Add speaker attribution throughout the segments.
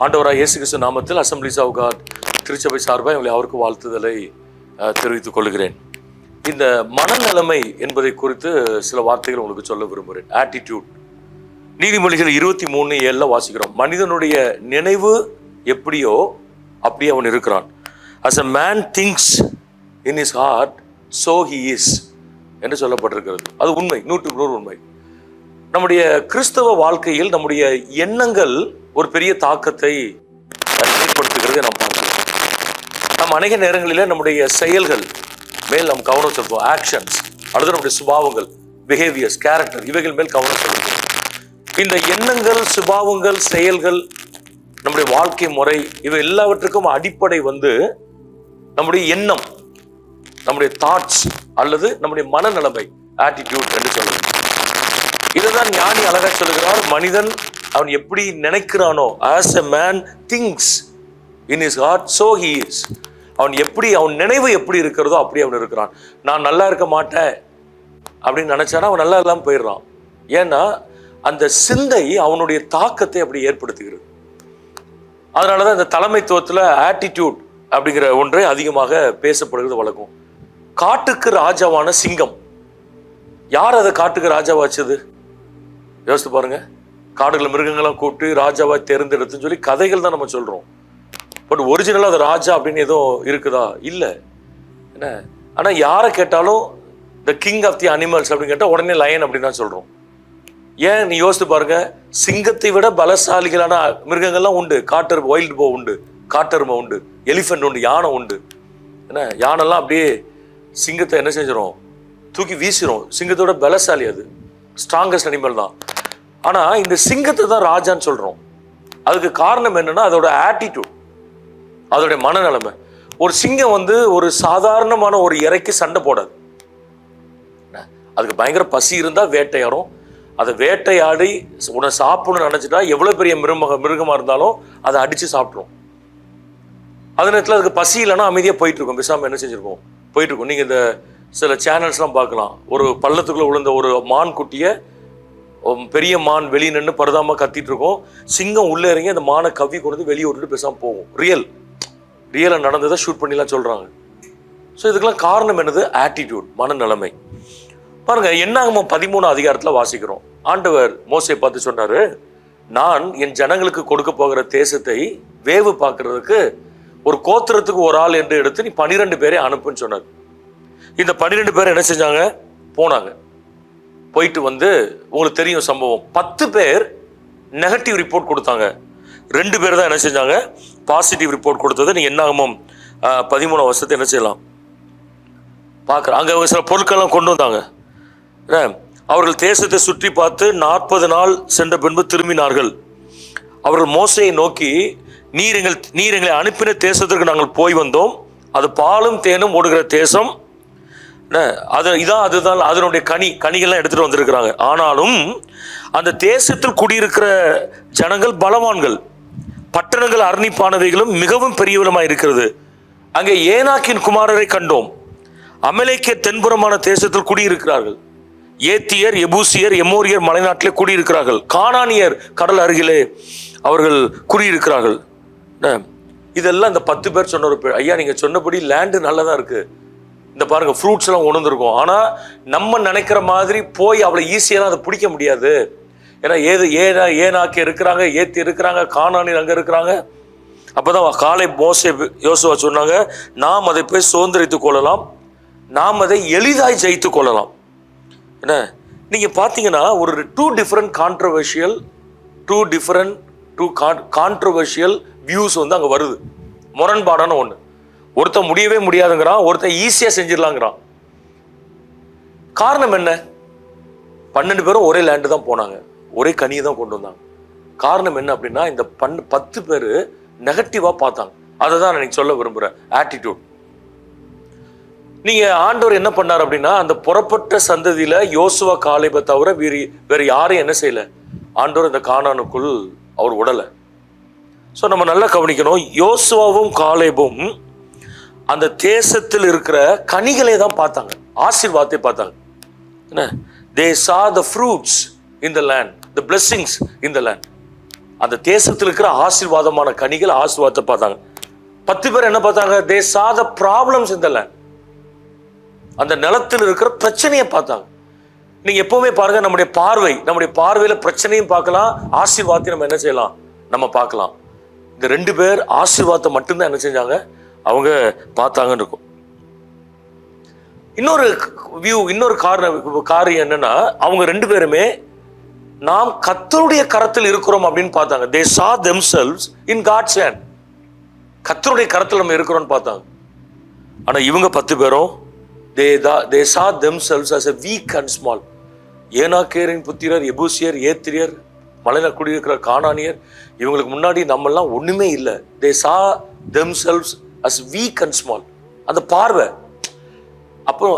Speaker 1: ஆண்டவராக இயேசு கிறிஸ்து நாமத்தில் அசம்பிளிஸ் ஆஃப் காட் திருச்சபை சார்பாக இவங்களை அவருக்கு வாழ்த்துதலை தெரிவித்துக் கொள்கிறேன். இந்த மனநிலைமை என்பதை குறித்து சில வார்த்தைகள் உங்களுக்கு சொல்ல விரும்புகிறேன். ஆட்டிடியூட். நீதிமொழிகள் 23:7 வாசிக்கிறோம். மனிதனுடைய நினைவு எப்படியோ அப்படியே அவன் இருக்கிறான். As a man thinks in his heart, so he is என்று சொல்லப்பட்டிருக்கிறது. அது உண்மை, 100% உண்மை. நம்முடைய கிறிஸ்தவ வாழ்க்கையில் நம்முடைய எண்ணங்கள் ஒரு பெரிய தாக்கத்தை ஏற்படுத்துகிறதை நாம் பார்க்கலாம். நம்ம அநேக நேரங்களில் நம்முடைய செயல்கள் மேல் நாம் கவனம் செலுத்துவோம். ஆக்ஷன்ஸ் அல்லது நம்முடைய சுபாவங்கள், பிஹேவியர்ஸ், கேரக்டர், இவைகள் மேல் கவனம் செலுத்துவோம். இந்த எண்ணங்கள், சுபாவங்கள், செயல்கள், நம்முடைய வாழ்க்கை முறை, இவை எல்லாவற்றுக்கும் அடிப்படை நம்முடைய எண்ணம், நம்முடைய தாட்ஸ் அல்லது நம்முடைய மனநிலைமை, ஆட்டிடியூட் என்று சொல்லுவோம். இதுதான் ஞானி அழகா சொல்லுகிறார். மனிதன் அவன் எப்படி நினைக்கிறானோ, as a man thinks in his heart, so he is. அவன் நினைவு எப்படி இருக்கிறதோ அப்படி அவன் இருக்கிறான். நான் நல்லா இருக்க மாட்டேன் அப்படின்னு நினைச்சானா அவன் நல்லா இல்லாமல் போயிடுறான். ஏன்னா அந்த சிந்தை அவனுடைய தாக்கத்தை அப்படி ஏற்படுத்துகிறது. அதனாலதான் இந்த தலைமைத்துவத்தில் ஆட்டிடியூட் அப்படிங்கிற ஒன்றை அதிகமாக பேசப்படுகிறது வழக்கம். காட்டுக்கு ராஜாவான சிங்கம், யார் அதை காட்டுக்கு ராஜாவா வச்சது? யோசித்து பாருங்க. காடுகளை மிருகங்கள்லாம் கூப்பிட்டு ராஜாவா தேர்ந்தெடுத்துன்னு சொல்லி கதைகள் தான் நம்ம சொல்றோம். பட் ஒரிஜினலாக அது ராஜா அப்படின்னு எதுவும் இருக்குதா? இல்லை. என்ன ஆனால் யாரை கேட்டாலும் the king of the animals அப்படின்னு கேட்டால் உடனே லயன் அப்படின்னு தான் சொல்கிறோம். ஏன் நீ யோசித்து பாருங்க. சிங்கத்தை விட பலசாலிகளான மிருகங்கள்லாம் உண்டு. வைல்டு போ உண்டு, காட்டெருமை உண்டு, எலிஃபென்ட் உண்டு, யானை உண்டு. என்ன யானைலாம் அப்படியே சிங்கத்தை என்ன செஞ்சிடும்? தூக்கி வீசிடும். சிங்கத்தோட பலசாலி, அது ஸ்ட்ராங்கஸ்ட் அனிமல் தான். ஆனால் இந்த சிங்கத்தை தான் ராஜான்னு சொல்கிறோம். அதுக்கு காரணம் என்னன்னா அதோட ஆட்டிடியூட், அதோடைய மனநிலைமை. ஒரு சிங்கம் ஒரு சாதாரணமான ஒரு இறைக்கு சண்டை போடாது. அதுக்கு பயங்கர பசி இருந்தால் வேட்டையாடும். அதை வேட்டையாடி உன்னை சாப்பிடணும்னு நினைச்சிட்டா எவ்வளோ பெரிய மிருகமாக இருந்தாலும் அதை அடித்து சாப்பிட்ரும். அதே நேரத்தில் அதுக்கு பசி இல்லைன்னா அமைதியாக போயிட்டு இருக்கும். பேசாமல் என்ன செஞ்சுருக்கோம்? போயிட்டு இருக்கும். நீங்கள் இந்த சில சேனல்ஸ்லாம் பார்க்கலாம். ஒரு பள்ளத்துக்குள்ளே விழுந்த ஒரு மான் குட்டியை பெரிய மான் வெளியே நின்று பரதாம கத்திட்டு இருக்கும். சிங்கம் உள்ளே இறங்கி அந்த மானை கவ்வி கொண்டு வெளியே விட்டுட்டு பேசாமல் போகும். ரியலாக நடந்ததை ஷூட் பண்ணிலாம் சொல்கிறாங்க. ஸோ இதுக்கெல்லாம் காரணம் என்னது? ஆட்டிடியூட், மனநிலைமை. பாருங்க, என்னாகமம் 13 அதிகாரத்தில் வாசிக்கிறோம். ஆண்டவர் மோசையை பார்த்து சொன்னாரு, நான் என் ஜனங்களுக்கு கொடுக்க போகிற தேசத்தை வேவு பார்க்கறதுக்கு ஒரு கோத்திரத்துக்கு ஒரு ஆள் என்று எடுத்து நீ 12 பேரை அனுப்புன்னு சொன்னார். இந்த 12 பேர் என்ன செஞ்சாங்க? போனாங்க. போயிட்டு உங்களுக்கு தெரியும் சம்பவம். 10 பேர் நெகட்டிவ் ரிப்போர்ட் கொடுத்தாங்க. 2 பேர் தான் என்ன செஞ்சாங்க? பாசிட்டிவ் ரிப்போர்ட் கொடுத்தது. நீங்க என்னாகமம் 13 வருஷத்தை என்ன செய்யலாம் பார்க்குறேன். அங்கே அவங்க சில பொருட்கள்லாம் கொண்டு வந்தாங்க. அவர்கள் தேசத்தை சுற்றி பார்த்து 40 நாள் சென்ற பின்பு திரும்பினார்கள். அவர்கள் மோசையை நோக்கி, நீர் எங்களை அனுப்பின தேசத்திற்கு நாங்கள் போய் வந்தோம். அது பாலும் தேனும் ஓடுகிற தேசம். அதுதான் அதனுடைய கனிகள்லாம் எடுத்துட்டு வந்திருக்கிறாங்க. ஆனாலும் அந்த தேசத்தில் குடியிருக்கிற ஜனங்கள் பலவான்கள், பட்டணங்கள் அர்ணிப்பானவைகளும் மிகவும் பெரியவளுமாய் இருக்கிறது. அங்கே ஏனாக்கின் குமாரரை கண்டோம். அமலேக்கிய தென்புறமான தேசத்தில் குடியிருக்கிறார்கள். ஏத்தியர், எபூசியர், எமோரியர் மலைநாட்டிலே குடியிருக்கிறார்கள். கானானியர் கடல் அருகிலே அவர்கள் குடியிருக்கிறார்கள். இதெல்லாம் இந்த 10 பேர் சொன்ன ஒரு ஐயா, நீங்க சொன்னபடி லேண்டு நல்லதா இருக்கு. இந்த பாருங்க, ஃப்ரூட்ஸ் எல்லாம் உணர்ந்துருக்கும். ஆனா நம்ம நினைக்கிற மாதிரி போய் அவ்வளோ ஈஸியெல்லாம் அதை பிடிக்க முடியாது. ஏன்னா ஏனாக்கி இருக்கிறாங்க, ஏத்தி இருக்கிறாங்க, கானானியர் அங்கே இருக்கிறாங்க. அப்போதான் காலை யோசுவா சொன்னாங்க, நாம் அதை போய் சுதந்திரித்துக் கொள்ளலாம், நாம் அதை எளிதாய் ஜெயித்து கொள்ளலாம். என்ன நீங்கள் பார்த்தீங்கன்னா ஒரு டூ டிஃப்ரெண்ட் கான்ட்ரவர்ஷியல் வியூஸ் அங்கே வருது. முரண்பாடான ஒன்று. ஒருத்தன் முடியவே முடியாதுங்கிறான், ஒருத்தன் ஈஸியாக செஞ்சிடலாங்கிறான். காரணம் என்ன? 12 பேரும் ஒரே லேண்டு தான் போனாங்க, ஒரே கனியை தான் கொண்டு வந்தாங்க. காரணம் என்ன அப்படின்னா, இந்த 10 பேர் நெகட்டிவாக பார்த்தாங்க. அதை தான் நான் சொல்ல விரும்புகிறேன். ஆட்டிடியூட். நீங்க ஆண்டவர் என்ன பண்ணார் அப்படின்னா, அந்த புறப்பட்ட சந்ததியில யோசுவா காலேபை தவிர வேற யாரையும் என்ன செய்யல ஆண்டவர் இந்த கானானுக்குள் அவர் விடல. ஸோ நம்ம நல்லா கவனிக்கணும். யோசுவாவும் காலேபும் அந்த தேசத்தில் இருக்கிற கனிகளை தான் பார்த்தாங்க, ஆசீர்வாதத்தை பார்த்தாங்க. என்ன? They saw the fruits in the land, the blessings in the land. அந்த தேசத்தில் இருக்கிற ஆசீர்வாதமான கனிகள், ஆசீர்வாதத்தை பார்த்தாங்க. 10 பேர் என்ன பார்த்தாங்க? they saw the problems in the land. அந்த நிலத்தில் இருக்கிற பிரச்சனையை பார்த்தாங்க. நீங்க எப்பவுமே பாருங்க, நம்முடைய பார்வையில பிரச்சனையும் பார்க்கலாம், ஆசீர்வாதத்தையும் நம்ம என்ன செய்யலாம், நம்ம பார்க்கலாம். இந்த 2 பேர் ஆசீர்வாதத்தை மட்டும்தான் என்ன செஞ்சாங்க, அவங்க பார்த்தாங்கன்னு இருக்கும். இன்னொரு காரியம் என்னன்னா, அவங்க 2 பேருமே நாம் கர்த்தருடைய கரத்தில் இருக்கிறோம் அப்படின்னு பார்த்தாங்க. they saw themselves in God's hand. கர்த்தருடைய கரத்தில் நம்ம இருக்கிறோம்னு பார்த்தாங்க. ஆனா இவங்க 10 பேரும் they saw themselves as a weak and small. ஏனாக்கேரின் புத்திரர், எபூசியர், ஏத்திரியர், மலையில குடியிருக்கிற கானானியர், இவங்களுக்கு முன்னாடி நம்ம எல்லாம் ஒண்ணுமே இல்லை. they saw themselves as weak and small. அந்த பார்வை. அப்போ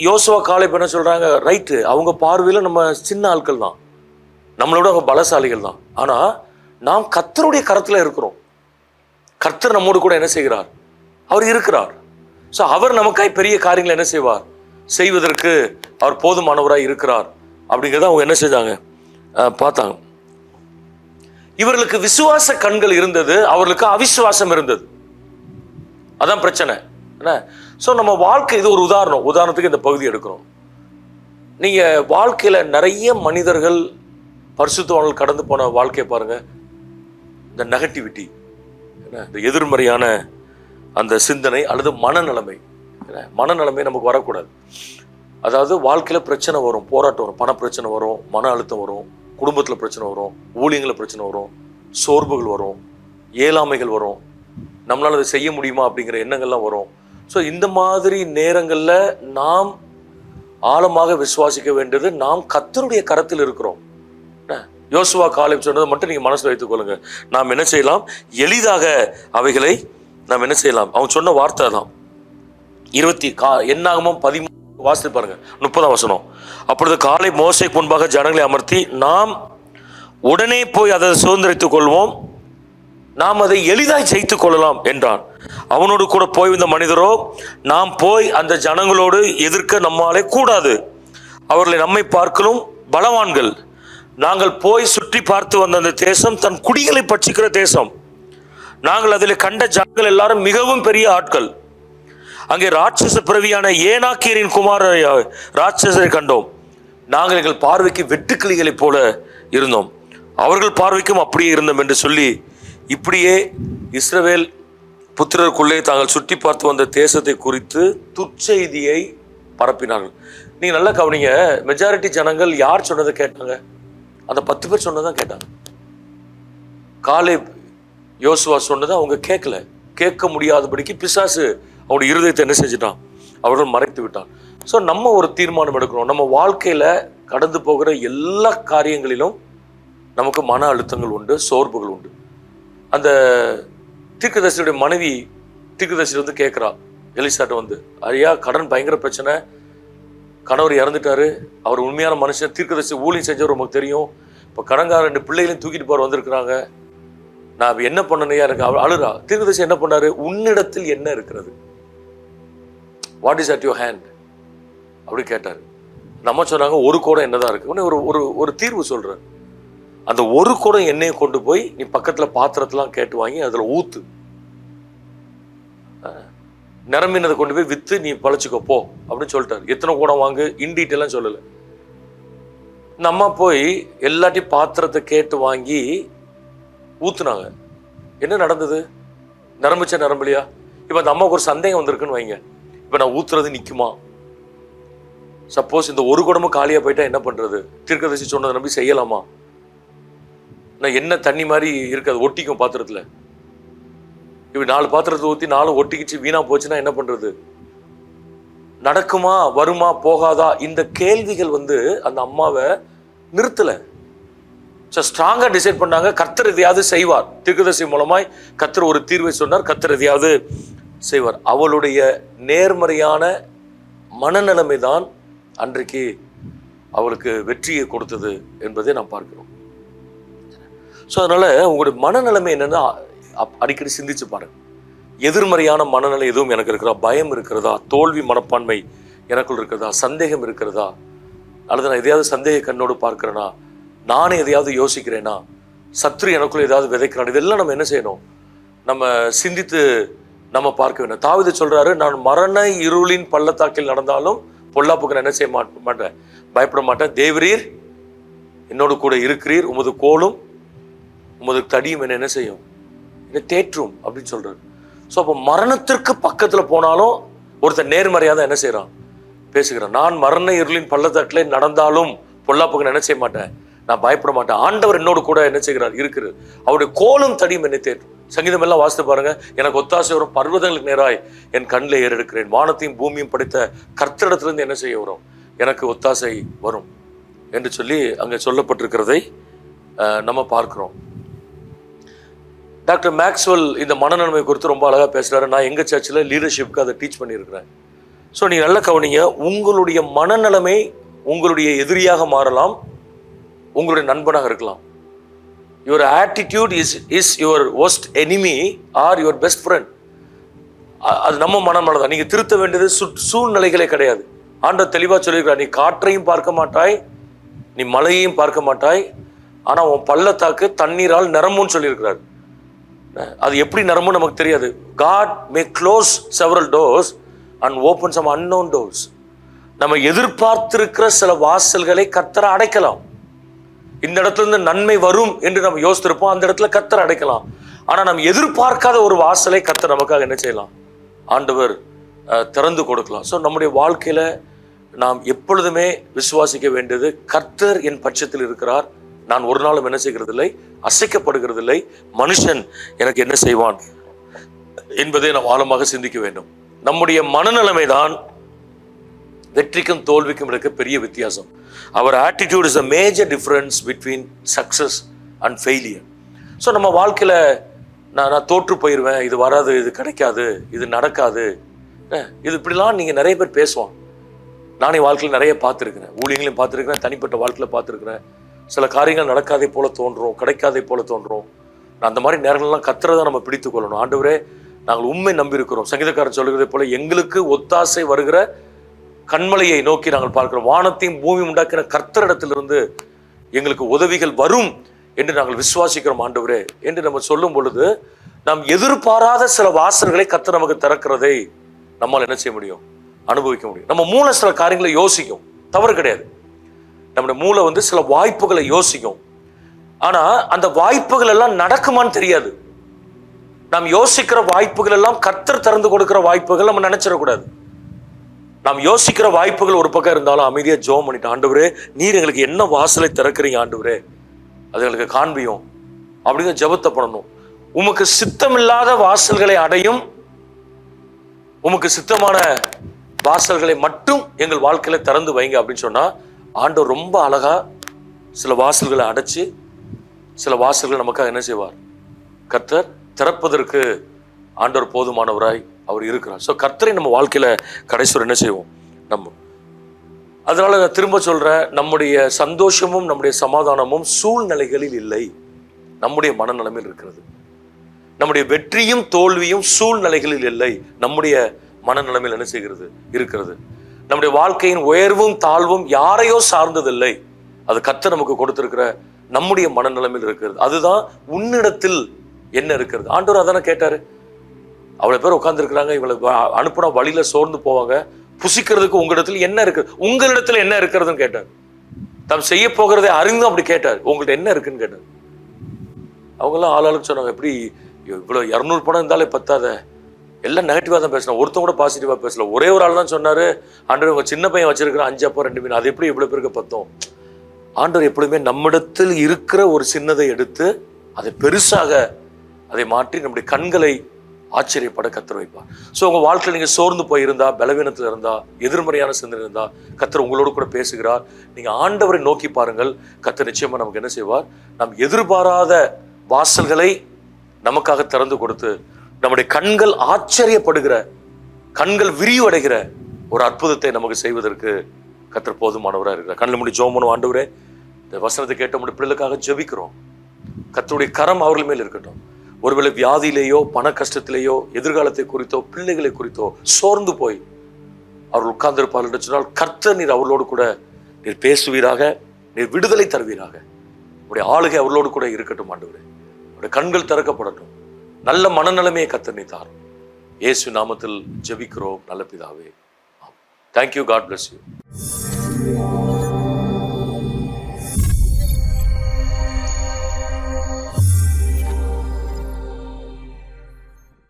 Speaker 1: யோசுவா காலேப் என்ன சொல்றாங்க, ரைட்டு, அவங்க பார்வையில நம்ம சின்ன ஆட்கள் தான், நம்மளோட அவங்க பலசாலிகள் தான். ஆனா நாம் கர்த்தருடைய கரத்துல இருக்கிறோம். கர்த்தர் நம்மோடு கூட என்ன செய்கிறார், அவர் இருக்கிறார். ஸோ அவர் நமக்காய் பெரிய காரியங்களை என்ன செய்வார், செய்வதற்கு அவர் போதுமானவராய் இருக்கிறார் அப்படிங்கிறத அவங்க என்ன செஞ்சாங்க, பார்த்தாங்க. இவர்களுக்கு விசுவாச கண்கள் இருந்தது, அவர்களுக்கு அவிசுவாசம் இருந்தது. அதான் பிரச்சனை என்ன. ஸோ நம்ம வாழ்க்கை, இது ஒரு உதாரணத்துக்கு இந்த பகுதி எடுக்கிறோம். நீங்க வாழ்க்கையில நிறைய மனிதர்கள், பரிசுத்தவான்கள் கடந்து போன வாழ்க்கையை பாருங்க. இந்த நெகட்டிவிட்டி, இந்த எதிர்மறையான அந்த சிந்தனை அல்லது மனநிலைமை நமக்கு வரக்கூடாது. அதாவது வாழ்க்கையில பிரச்சனை வரும், போராட்டம் வரும், பண பிரச்சனை வரும், மன அழுத்தம் வரும், குடும்பத்துல பிரச்சனை வரும், ஊழியங்களில் பிரச்சனை வரும், சோர்வுகள் வரும், இயலாமைகள் வரும், நம்மளால அதை செய்ய முடியுமா அப்படிங்கிற எண்ணங்கள்லாம் வரும். ஸோ இந்த மாதிரி நேரங்கள்ல நாம் ஆழமாக விசுவாசிக்க வேண்டியது, நாம் கர்த்தருடைய கரத்தில் இருக்கிறோம். யோசுவா காலேப் சொன்னதை மட்டும் நீங்க மனசுல வைத்துக் கொள்ளுங்க. நாம் என்ன செய்யலாம், எளிதாக அவைகளை நாம் என்ன செய்யலாம். அவங்க சொன்ன வார்த்தை தான். என்னாகமம் 13 வாசித்து பாருங்க, 30ஆம் வசனம். அப்பொழுது காலேப் மோசேக்கு முன்பாக ஜனங்களை அமர்த்தி, நாம் உடனே போய் அதை சுதந்திரித்துக் கொள்வோம், நாம் அதை எளிதாய் ஜெயித்துக் கொள்ளலாம் என்றான். அவனோடு கூட போய் வந்த மனிதரோ, நாம் போய் அந்த ஜனங்களோடு எதிர்க்க நம்மாலே கூடாது, அவர்களை நம்மை பார்க்கலும் பலவான்கள், நாங்கள் போய் சுற்றி பார்த்து வந்த அந்த தேசம் தன் குடிகளை பட்சிக்கிற தேசம், நாங்கள் அதில் கண்ட ஜனங்கள் எல்லாரும் மிகவும் பெரிய ஆட்கள், அங்கே ராட்சச பிறவியான ஏனாக்கியரின் குமார ராட்சசரை கண்டோம், நாங்கள் எங்கள் பார்வைக்கு வெட்டுக்கிளிகளைப் போல இருந்தோம், அவர்கள் பார்வைக்கும் அப்படியே இருந்தோம் என்று சொல்லி, இப்படியே இஸ்ரவேல் புத்திரருக்குள்ளே தாங்கள் சுற்றி பார்த்து வந்த தேசத்தை குறித்து துர்ச்செய்தியை பரப்பினார்கள். நீங்க நல்லா கவனிங்க, மெஜாரிட்டி ஜனங்கள் யார் சொன்னதை கேட்டாங்க, அந்த 10 பேர் சொன்னதான் கேட்டாங்க. காலேப் யோசுவா சொன்னதை அவங்க கேட்கல. கேட்க முடியாதபடிக்கு பிசாசு அவருடைய இருதயத்தை என்ன செஞ்சுட்டான், அவர்கள் மறைத்து விட்டான். ஸோ நம்ம ஒரு தீர்மானம் எடுக்கணும். நம்ம வாழ்க்கையில கடந்து போகிற எல்லா காரியங்களிலும் நமக்கு மன அழுத்தங்கள் உண்டு, சோர்வுகள் உண்டு. அந்த தீர்க்கதரிசியுடைய மனைவி தீர்க்கதரிசி வந்து கேட்கிறா எலிசாட்ட வந்து, ஐயா கடன் பயங்கர பிரச்சனை, கணவர் இறந்துட்டாரு, அவர் உண்மையான மனுஷன், தீர்க்கதரிசி ஊழியம் செஞ்சவர் நமக்கு தெரியும், இப்போ கடன்கார 2 பிள்ளைகளையும் தூக்கிட்டு போற வந்திருக்கிறாங்க, நான் என்ன பண்ணனையா எனக்கு அழுறா. தீர்க்கதரிசி என்ன பண்ணாரு, உன்னிடத்தில் என்ன இருக்கிறது, what is at your hand அப்படி கேட்டாரு. நம்ம சொன்னாங்க, ஒரு குடம் என்னதான் இருக்கு. உடனே ஒரு தீர்வு சொல்றாரு, அந்த ஒரு குடம் எண்ணெயை கொண்டு போய் நீ பக்கத்துல பாத்திரத்தெல்லாம் கேட்டு வாங்கி அதுல ஊத்து, நிரம்பினதை கொண்டு போய் வித்து நீ பழச்சிக்கோ போ அப்படின்னு சொல்லிட்டாரு. எத்தனை குடம் வாங்கு இன் டீட்டெயிலாம் சொல்லல. நம்ம போய் எல்லாத்தையும் பாத்திரத்தை கேட்டு வாங்கி ஊத்துனாங்க. என்ன நடந்தது, நிரம்பிச்சா நிரம்பலையா? இப்ப அந்த அம்மாவுக்கு ஒரு சந்தேகம் வந்திருக்குன்னு வைங்க, இப்ப நான் ஊத்துறது நிக்குமா? சப்போஸ் இந்த ஒரு குடமும் காலியா போயிட்டா என்ன பண்றது? தீர்க்கதரிசி சொன்னதை நம்பி செய்யலாமா? நான் என்ன தண்ணி மாதிரி இருக்காது, ஒட்டிக்கும் பாத்திரத்துல. இப்ப 4 பாத்திரத்தை ஊத்தி 4 ஒட்டிக்கிச்சு வீணா போச்சுன்னா என்ன பண்றது? நடக்குமா, வருமா, போகாதா? இந்த கேள்விகள் வந்து அந்த அம்மாவை நிறுத்தல. ஸ்ட்ராங்கா டிசைட் பண்ணாங்க, கர்த்தர் எதையாவது செய்வார். தீர்க்கதரிசி மூலமாய் கர்த்தர் ஒரு தீர்வை சொன்னார், கர்த்தர் எதையாவது செய்வார். அவளுடைய நேர்மறையான மனநிலைமை தான் அன்றைக்கு அவளுக்கு வெற்றியை கொடுத்தது என்பதை நாம் பார்க்கிறோம். ஸோ அதனால உங்களுடைய மனநிலைமை என்னன்னா அடிக்கடி சிந்திச்சு பாருங்க. எதிர்மறையான மனநிலை எதுவும் எனக்கு இருக்கிறதா, பயம் இருக்கிறதா, தோல்வி மனப்பான்மை எனக்குள் இருக்கிறதா, சந்தேகம் இருக்கிறதா, அல்லது நான் எதையாவது சந்தேக கண்ணோடு பார்க்கிறேனா, நானே எதையாவது யோசிக்கிறேனா, சத்துரு எனக்குள்ள ஏதாவது விதைக்கிறான். இதெல்லாம் நம்ம என்ன செய்யணும்? நம்ம சிந்தித்து நம்ம பார்க்க வேண்டும். தாவீது சொல்றாரு, நான் மரண இருளின் பள்ளத்தாக்கில் நடந்தாலும் பொல்லாப்புக்கு நான் என்ன செய்ய மாட்டேன், பயப்பட மாட்டேன். தேவரீர் என்னோடு கூட இருக்கிறீர், உமது கோலும் உமது தடியும் என்ன செய்யும், என்னை தேற்றும் அப்படின்னு சொல்றாரு. ஸோ அப்போ மரணத்திற்கு பக்கத்துல போனாலும் ஒருத்தர் நேர்மறையாக தான் என்ன செய்யறான், பேசுகிறான். நான் மரண இருளின் பள்ளத்தாக்கிலே நடந்தாலும் பொல்லாப்புக்கு நான் என்ன செய்ய மாட்டேன், நான் பயப்பட மாட்டேன். ஆண்டவர் என்னோடு கூட என்ன செய்கிறார், இருக்கிறது. அவருடைய கோலும் தடியும் என்னை தேற்றும். சங்கீதம் எல்லாம் வாசித்து பாருங்க. எனக்கு ஒத்தாசை வரும் பர்வதங்களுக்கு நேராய் என் கண்ணில் ஏறெடுக்கிறேன். வானத்தையும் பூமியும் படைத்த கர்த்தரிடத்திலிருந்து என்ன செய்ய வரும், எனக்கு ஒத்தாசை வரும் என்று சொல்லி அங்கே சொல்லப்பட்டிருக்கிறதை நம்ம பார்க்கிறோம். டாக்டர் மேக்ஸ்வெல் இந்த மனநன்மை குறித்து ரொம்ப அழகாக பேசுகிறாரு. நான் எங்கள் சர்ச்சில் லீடர்ஷிப்க்கு அதை டீச் பண்ணியிருக்கிறேன். ஸோ நீங்கள் நல்லா கவனிங்க. உங்களுடைய மனநிலைமை உங்களுடைய எதிரியாக மாறலாம், உங்களுடைய நண்பனாக இருக்கலாம். Your attitude is your worst enemy or your best friend. அது நம்ம மனநலம் தான். நீங்கள் திருத்த வேண்டியது சூழ்நிலைகளே கிடையாது. ஆண்டவர் தெளிவாக சொல்லியிருக்கிறார், நீ காற்றையும் பார்க்க மாட்டாய், நீ மழையையும் பார்க்க மாட்டாய், ஆனால் உன் பள்ளத்தாக்கு தண்ணீரால் நிரம்பும்னு சொல்லியிருக்கிறார். அது எப்படி நிரம்பும் நமக்கு தெரியாது. God may close several doors and open some unknown doors. நம்ம எதிர்பார்த்திருக்கிற சில வாசல்களை கர்த்தர் அடைக்கலாம். இந்த இடத்துல இருந்து நன்மை வரும் என்று நம்ம யோசித்திருப்போம், அந்த இடத்துல கர்த்தர் அடைக்கலாம். ஆனா நம்ம எதிர்பார்க்காத ஒரு வாசலை கர்த்தர் நமக்காக என்ன செய்யலாம், ஆண்டவர் திறந்து கொடுக்கலாம். ஸோ நம்முடைய வாழ்க்கையில நாம் எப்பொழுதுமே விசுவாசிக்க வேண்டியது, கர்த்தர் என் பட்சத்தில் இருக்கிறார், நான் ஒரு நாளும் என்ன செய்கிறதில்லை, அசைக்கப்படுகிறதில்லை. மனுஷன் எனக்கு என்ன செய்வான் என்பதை நாம் ஆழமாக சிந்திக்க வேண்டும். நம்முடைய மனநிலைமை தான் வெற்றிக்கும் தோல்விக்கும் இருக்க பெரிய வித்தியாசம். அவர் attitude is a major difference between success and failure. So நம்ம வாழ்க்கையில நான் தோற்று போயிடுவேன், இது வராது, இது கிடைக்காது, இது நடக்காது, இது இப்படிலாம் நீங்க நிறைய பேர் பேசுவான். நானே வாழ்க்கையில் நிறைய பார்த்துருக்கிறேன், ஊழியங்களையும் பார்த்துருக்கிறேன், தனிப்பட்ட வாழ்க்கையில் பார்த்துருக்கிறேன். சில காரியங்கள் நடக்காதே போல தோன்றும், கிடைக்காதே போல தோன்றும். அந்த மாதிரி நேரங்கள்லாம் கர்த்தரை நம்ம பிடித்து கொள்ளணும். ஆண்டவரே, நாங்கள் உண்மை நம்பி இருக்கிறோம். சங்கீதக்காரன் சொல்லுகிறதை போல எங்களுக்கு ஒத்தாசை வருகிற கண்மலையை நோக்கி நாங்கள் பார்க்கிறோம். வானத்தையும் பூமியும் உண்டாக்கின கர்த்தரிடத்திலிருந்து எங்களுக்கு உதவிகள் வரும் என்று நாங்கள் விசுவாசிக்கிறோம் ஆண்டவரே என்று நம்ம சொல்லும் பொழுது, நாம் எதிர்பாராத சில வாசல்களை கர்த்தர் நமக்கு திறக்கிறதை நம்மால் என்ன செய்ய முடியும், அனுபவிக்க முடியும். நம்ம மூளை சில காரியங்களை யோசிக்கும், தவறு கிடையாது. நம்முடைய மூளை சில வாய்ப்புகளை யோசிக்கும். ஆனா அந்த வாய்ப்புகள் எல்லாம் நடக்குமான்னு தெரியாது. நாம் யோசிக்கிற வாய்ப்புகள் எல்லாம் கர்த்தர் திறந்து கொடுக்கிற வாய்ப்புகள் நம்ம நினைச்சிடக்கூடாது. நாம் யோசிக்கிற வாய்ப்புகள் ஒரு பக்கம் இருந்தாலும் அமைதியா ஜெபம் பண்ணிட்டு, ஆண்டவரே நீர் எங்களுக்கு என்ன வாசலை திறக்கிறீங்க ஆண்டவரே, அது எங்களுக்கு காண்பியும் அப்படிங்கிற ஜெபத்தை பண்ணணும். உமக்கு சித்தமில்லாத வாசல்களை அடையும், உமக்கு சித்தமான வாசல்களை மட்டும் எங்கள் வாழ்க்கையில திறந்து வைங்க அப்படின்னு சொன்னா, ஆண்டவர் ரொம்ப அழகா சில வாசல்களை அடைச்சு சில வாசல்களை நமக்காக என்ன செய்வார், கர்த்தர் திறப்பதற்கு ஆண்டவர் போதுமானவராய் அவர் இருக்கிறார். ஸோ கர்த்தரை நம்ம வாழ்க்கையில கடைசி என்ன செய்வோம் நம்ம. அதனால நான் திரும்ப சொல்றேன், நம்முடைய சந்தோஷமும் நம்முடைய சமாதானமும் சூழ்நிலைகளில் இல்லை, நம்முடைய மனநிலைமையில் இருக்கிறது. நம்முடைய வெற்றியும் தோல்வியும் சூழ்நிலைகளில் இல்லை, நம்முடைய மனநிலைமையில் என்ன செய்கிறது, இருக்கிறது. நம்முடைய வாழ்க்கையின் உயர்வும் தாழ்வும் யாரையோ சார்ந்ததில்லை, அது கர்த்தர் நமக்கு கொடுத்திருக்கிற நம்முடைய மனநிலைமையில் இருக்கிறது. அதுதான் உன்னிடத்தில் என்ன இருக்கிறது. ஆண்டவர் அதானே கேட்டாரு. அவ்வளவு பேர் உட்கார்ந்து இருக்கிறாங்க, இவளை அனுப்புனா வழியில சோர்ந்து போவாங்க, புசிக்கிறதுக்கு உங்களிடத்தில் என்ன இருக்கு, உங்களிடத்துல என்ன இருக்கிறதுன்னு கேட்டார். தாம் செய்ய போகிறதை அறிந்தும் அப்படி கேட்டார், உங்கள்ட்ட என்ன இருக்குன்னு கேட்டார். அவங்கெல்லாம் ஆளாளுக்கு சொன்னாங்க, எப்படி இவ்வளவு 200 பணம் இருந்தாலே பத்தாத, எல்லாம் நெகட்டிவா தான் பேசணும், ஒருத்தவங்க கூட பாசிட்டிவா பேசல. ஒரே ஒரு ஆள் தான் சொன்னாரு, ஆண்டவர் உங்க சின்ன பையன் வச்சிருக்கிற 5 அப்போ 2 மீன், அது எப்படி இவ்வளவு பேருக்கு பத்தும். ஆண்டவர் எப்பொழுதுமே நம்மிடத்தில் இருக்கிற ஒரு சின்னதை எடுத்து அதை பெருசாக அதை மாற்றி நம்முடைய கண்களை ஆச்சரியப்பட கர்த்தர் வைப்பார். ஸோ உங்க வாழ்க்கையில் நீங்க சோர்ந்து போயிருந்தா, பலவீனத்தில் இருந்தா, எதிர்மறையான சிந்தனை இருந்தா, கர்த்தர் உங்களோடு கூட பேசுகிறார். நீங்க ஆண்டவரை நோக்கி பாருங்கள், கர்த்தர் நிச்சயமா நமக்கு என்ன செய்வார், நாம் எதிர்பாராத வாசல்களை நமக்காக திறந்து கொடுத்து நம்முடைய கண்கள் ஆச்சரியப்படுகிற, கண்கள் விரிவடைகிற ஒரு அற்புதத்தை நமக்கு செய்வதற்கு கர்த்தர் போதுமானவராக இருக்கிறார். கண்ணில் முடி ஜெபம் பண்ணுவோம். ஆண்டவரே, இந்த வசனத்தை கேட்ட நம்முடைய பிள்ளைகளுக்காக ஜெபிக்கிறோம். கர்த்தருடைய கரம் அவர்கள் மேல் இருக்கட்டும். ஒருவேளை வியாதியிலேயோ பண கஷ்டத்திலேயோ எதிர்காலத்தை குறித்தோ பிள்ளைகளை குறித்தோ சோர்ந்து போய் அவர்கள் உட்கார்ந்திருப்பார்கள் என்று சொன்னால், கர்த்தர் நீர் அவர்களோடு கூட நீர் பேசுவீராக, நீர் விடுதலை தருவீராக. உடைய ஆளுகை அவர்களோடு கூட இருக்கட்டும் ஆண்டவரே. உடைய கண்கள் திறக்கப்படட்டும். நல்ல மனநிலைமையை கர்த்தர் நீர் தாரும். இயேசு நாமத்தில் ஜெபிக்கிறோம் நல்ல பிதாவே. தேங்க்யூ. God bless you.